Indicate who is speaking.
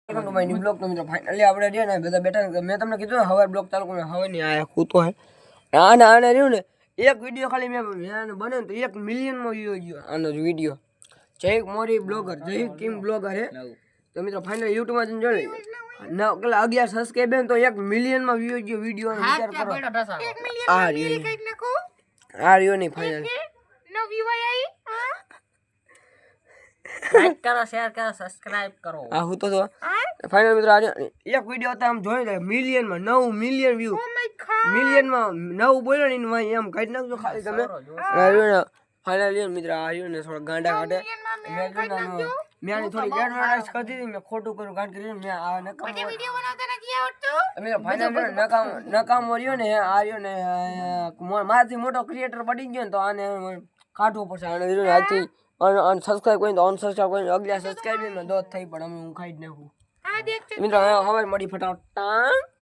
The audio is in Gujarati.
Speaker 1: બ્લોગ તો મિત્રો ફાઇનલી આપણે રહ્યા ને બધા બેઠા મેં તમને કીધું હવે બ્લોગ ચાલુ કર્યો હવે નહીં આ કૂતો હે આને રહ્યું ને એક વિડીયો ખાલી મેં બને તો 1 મિલિયનમાં વ્યૂ ગયો આનો વિડીયો જય મોરી બ્લોગર જય કિમ બ્લોગર હે તો મિત્રો ફાઇનલી યુટ્યુબમાં જઈને જોઈ ના પેલા 11 સબસ્ક્રાઇબ તો 1 મિલિયનમાં વ્યૂ ગયો વિડીયો વિચાર કરો આ રહ્યો નહીં ફાઇનલ
Speaker 2: નો વ્યૂ આવી
Speaker 3: લાઈક કરો શેર કરો સબસ્ક્રાઇબ કરો
Speaker 1: આ હું તો ફાઇનલ મિત્રો આ એક વિડીયો હતા આમ જોઈ લે મિલિયનમાં 9 મિલિયન વ્યૂ મિલિયનમાં 9 બોલ્યો ને એમ કાઢી નાખજો ખાલી તમે ફાઇનલી મિત્ર આ રહ્યો ને થોડા ગાંડા કાઢે મેં આની થોડી એડવર્ટાઇઝ કરી દીધી મેં ખોટું કર્યું કારણ કે મેં આ નકામ
Speaker 2: વિડિયો બનાવતા નથી આવડતું
Speaker 1: અમે ફાઇનલ નકામ રહ્યો ને આ રહ્યો ને મારાથી મોટો ક્રિએટર બની ગયો ને તો આને કાઢવો પડશે આને આજથી અનસબસ્ક્રાઇબ કરીને તો અનસબસ્ક્રાઇબ કરીને અગલા સબસ્ક્રાઇબ ને દોત થઈ પણ અમે હું ખાઈ જ નાખું
Speaker 2: આ દેખ
Speaker 1: મિત્રો હવે મળી ફટાફટ